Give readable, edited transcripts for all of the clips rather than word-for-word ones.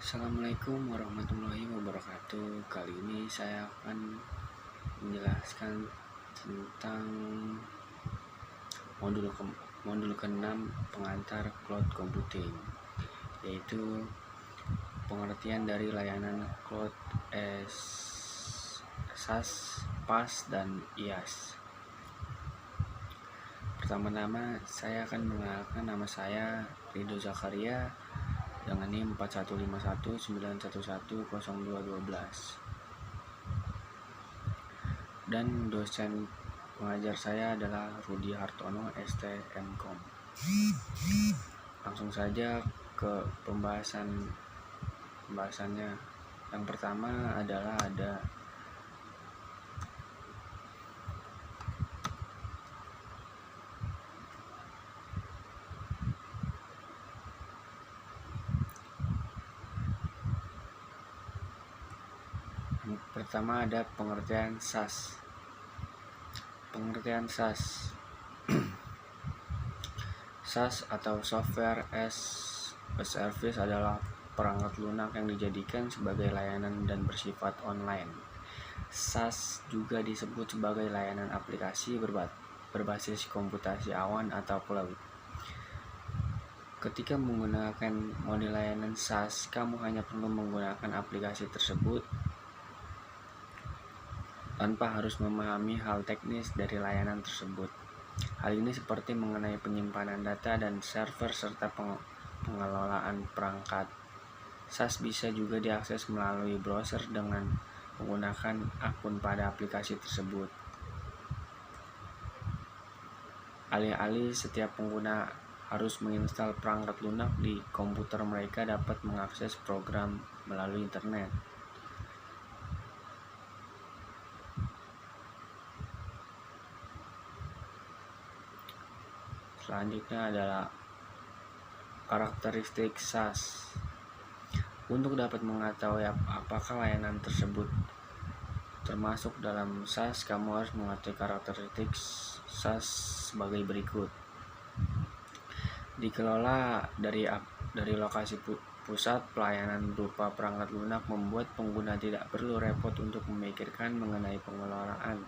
Assalamualaikum warahmatullahi wabarakatuh. Kali ini saya akan menjelaskan tentang modul ke-6 pengantar cloud computing, yaitu pengertian dari layanan cloud as SaaS, PaaS, dan IaaS. Pertama-tama saya akan mengenalkan nama saya Ridho Zakaria dengan NIM 4151911012 dan dosen pengajar saya adalah Rudi Hartono STMkom. Langsung saja ke pembahasannya. Yang pertama adalah ada pengertian SaaS. Pengertian SaaS SaaS atau Software as a Service adalah perangkat lunak yang dijadikan sebagai layanan dan bersifat online. SaaS juga disebut sebagai layanan aplikasi berbasis komputasi awan atau cloud. Ketika menggunakan model layanan SaaS, kamu hanya perlu menggunakan aplikasi tersebut tanpa harus memahami hal teknis dari layanan tersebut. Hal ini seperti mengenai penyimpanan data dan server serta pengelolaan perangkat. SaaS bisa juga diakses melalui browser dengan menggunakan akun pada aplikasi tersebut. Alih-alih setiap pengguna harus menginstal perangkat lunak di komputer, mereka dapat mengakses program melalui internet. Selanjutnya adalah karakteristik SaaS. Untuk dapat mengetahui apakah layanan tersebut termasuk dalam SaaS, kamu harus mengetahui karakteristik SaaS sebagai berikut. Dikelola dari lokasi pusat, pelayanan berupa perangkat lunak membuat pengguna tidak perlu repot untuk memikirkan mengenai pengelolaan.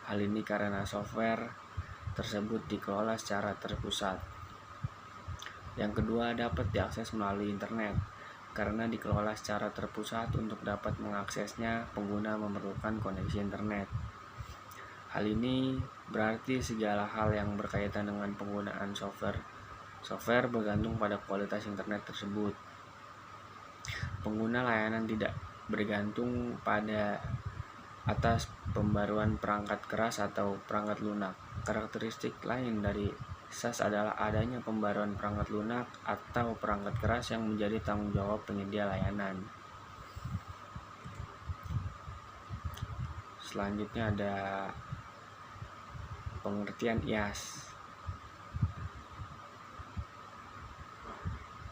Hal ini karena software tersebut dikelola secara terpusat. Yang kedua, dapat diakses melalui internet. Karena dikelola secara terpusat, untuk dapat mengaksesnya, pengguna memerlukan koneksi internet. Hal ini berarti segala hal yang berkaitan dengan penggunaan software bergantung pada kualitas internet tersebut. Pengguna layanan tidak bergantung pada atas pembaruan perangkat keras atau perangkat lunak. Karakteristik lain dari SaaS adalah adanya pembaruan perangkat lunak atau perangkat keras yang menjadi tanggung jawab penyedia layanan. Selanjutnya ada pengertian IaaS.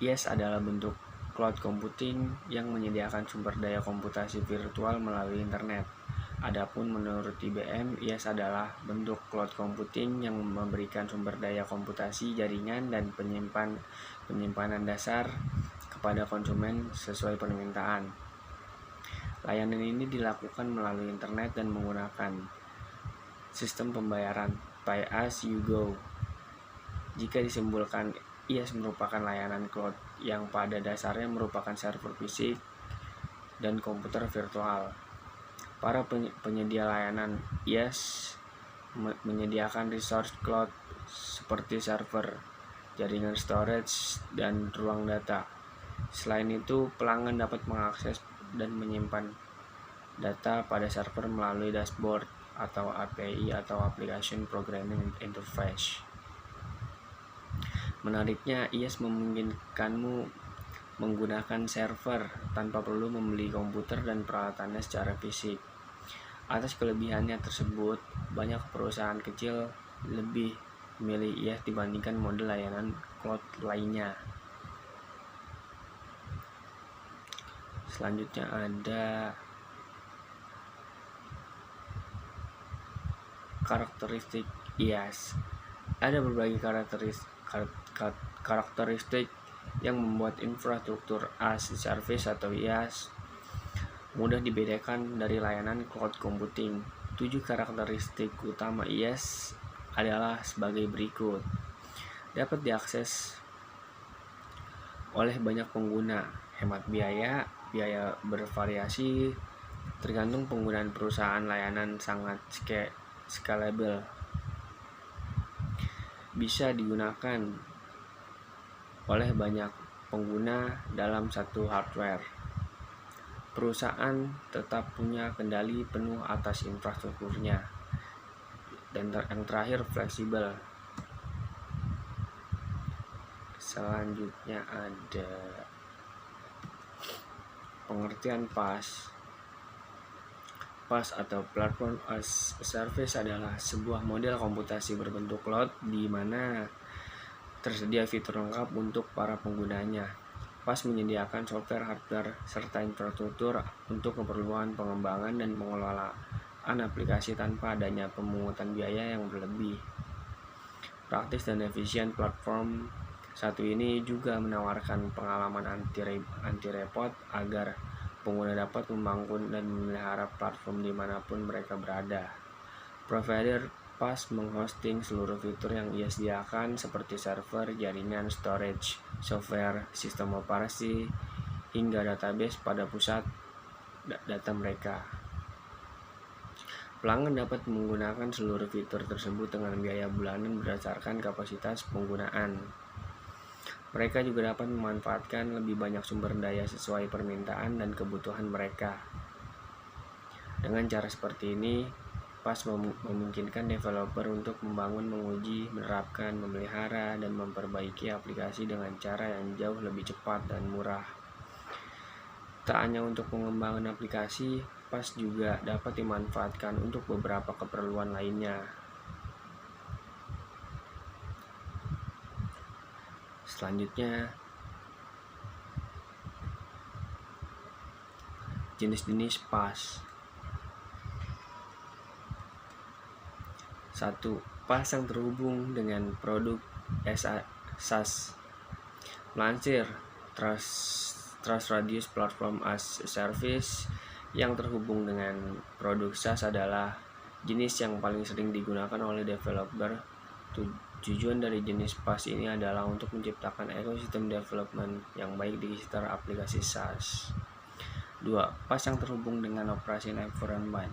IaaS adalah bentuk cloud computing yang menyediakan sumber daya komputasi virtual melalui internet. Adapun menurut IBM, IaaS adalah bentuk cloud computing yang memberikan sumber daya komputasi, jaringan, dan penyimpanan dasar kepada konsumen sesuai permintaan. Layanan ini dilakukan melalui internet dan menggunakan sistem pembayaran pay as you go. Jika disimpulkan, IaaS merupakan layanan cloud yang pada dasarnya merupakan server fisik dan komputer virtual. Para penyedia layanan IaaS menyediakan resource cloud seperti server, jaringan storage, dan ruang data. Selain itu, pelanggan dapat mengakses dan menyimpan data pada server melalui dashboard atau API atau Application Programming Interface. Menariknya, IaaS memungkinkanmu menggunakan server tanpa perlu membeli komputer dan peralatannya secara fisik. Atas kelebihannya tersebut, banyak perusahaan kecil lebih memilih IaaS dibandingkan model layanan cloud lainnya. Selanjutnya ada karakteristik IaaS. Ada berbagai karakteristik yang membuat infrastruktur as a service atau IaaS mudah dibedakan dari layanan cloud computing. 7 karakteristik utama IaaS adalah sebagai berikut. Dapat diakses oleh banyak pengguna, hemat biaya bervariasi tergantung penggunaan perusahaan, layanan sangat scalable, bisa digunakan oleh banyak pengguna dalam satu hardware. Perusahaan tetap punya kendali penuh atas infrastrukturnya. Dan yang terakhir, fleksibel. Selanjutnya ada pengertian PaaS. PaaS atau Platform as a Service adalah sebuah model komputasi berbentuk cloud di mana tersedia fitur lengkap untuk para penggunanya. PaaS menyediakan software, hardware, serta infrastruktur untuk keperluan pengembangan dan pengelolaan aplikasi tanpa adanya pemungutan biaya yang berlebih. Praktis dan efisien, platform satu ini juga menawarkan pengalaman anti repot agar pengguna dapat membangun dan memelihara platform dimanapun mereka berada. Provider PaaS menghosting seluruh fitur yang ia sediakan seperti server, jaringan, storage, software, sistem operasi, hingga database pada pusat data mereka. Pelanggan dapat menggunakan seluruh fitur tersebut dengan biaya bulanan berdasarkan kapasitas penggunaan. Mereka juga dapat memanfaatkan lebih banyak sumber daya sesuai permintaan dan kebutuhan mereka. Dengan cara seperti ini, PaaS memungkinkan developer untuk membangun, menguji, menerapkan, memelihara, dan memperbaiki aplikasi dengan cara yang jauh lebih cepat dan murah. Tak hanya untuk pengembangan aplikasi, PaaS juga dapat dimanfaatkan untuk beberapa keperluan lainnya. Selanjutnya, jenis-jenis PaaS. 1. PaaS yang terhubung dengan produk SaaS. Melansir Trust Radius Platform as a Service, yang terhubung dengan produk SaaS adalah jenis yang paling sering digunakan oleh developer. Tujuan dari jenis PaaS ini adalah untuk menciptakan ekosistem development yang baik di sekitar aplikasi SaaS. 2. PaaS yang terhubung dengan operation environment.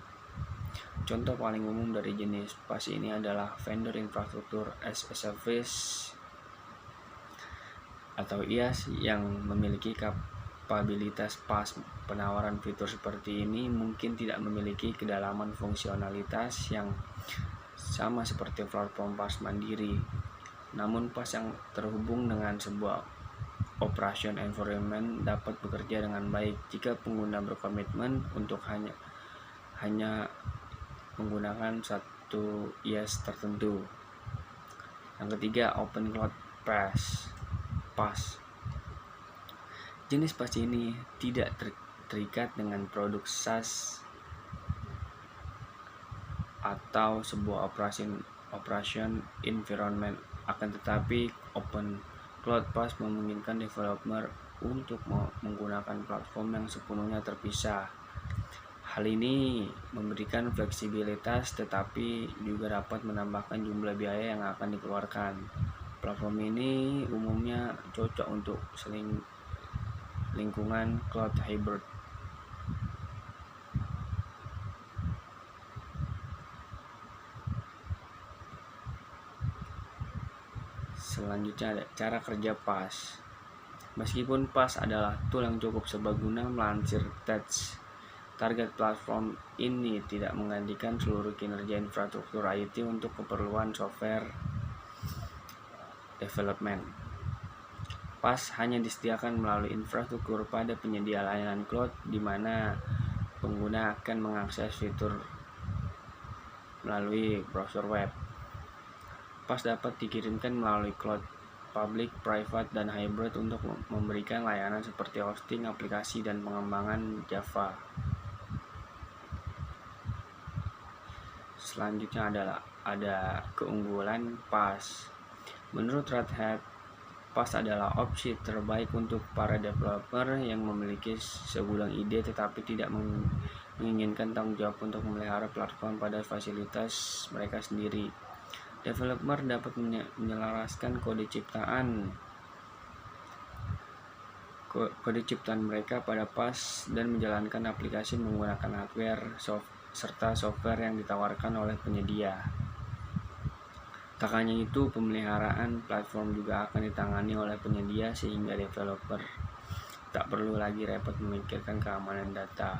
Contoh paling umum dari jenis PaaS ini adalah vendor infrastruktur as a service atau IaaS yang memiliki kapabilitas PaaS. Penawaran fitur seperti ini mungkin tidak memiliki kedalaman fungsionalitas yang sama seperti platform PaaS mandiri. Namun PaaS yang terhubung dengan sebuah operation environment dapat bekerja dengan baik jika pengguna berkomitmen untuk hanya menggunakan satu IaaS tertentu. Yang ketiga, Open Cloud PaaS. Jenis PaaS ini tidak terikat dengan produk SaaS atau sebuah operation environment. Akan tetapi, Open Cloud PaaS memungkinkan developer untuk menggunakan platform yang sepenuhnya terpisah. Hal ini memberikan fleksibilitas tetapi juga dapat menambahkan jumlah biaya yang akan dikeluarkan. Platform ini umumnya cocok untuk lingkungan cloud hybrid. Selanjutnya ada cara kerja PaaS. Meskipun PaaS adalah tool yang cukup serbaguna, melansir Tech, target platform ini tidak menggantikan seluruh kinerja infrastruktur IT untuk keperluan software development. PaaS hanya disediakan melalui infrastruktur pada penyedia layanan cloud di mana pengguna akan mengakses fitur melalui browser web. PaaS dapat dikirimkan melalui cloud public, private, dan hybrid untuk memberikan layanan seperti hosting aplikasi dan pengembangan Java. Selanjutnya ada keunggulan PaaS. Menurut Red Hat, PaaS adalah opsi terbaik untuk para developer yang memiliki segudang ide tetapi tidak menginginkan tanggung jawab untuk memelihara platform pada fasilitas mereka sendiri. Developer dapat menyelaraskan kode ciptaan mereka pada PaaS dan menjalankan aplikasi menggunakan hardware serta software yang ditawarkan oleh penyedia. Tak hanya itu, pemeliharaan platform juga akan ditangani oleh penyedia sehingga developer tak perlu lagi repot memikirkan keamanan data.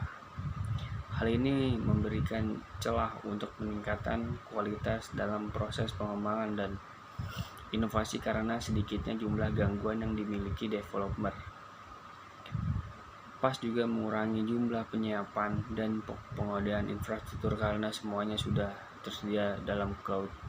Hal ini memberikan celah untuk peningkatan kualitas dalam proses pengembangan dan inovasi karena sedikitnya jumlah gangguan yang dimiliki developer. PaaS juga mengurangi jumlah penyiapan dan pengadaan infrastruktur karena semuanya sudah tersedia dalam cloud.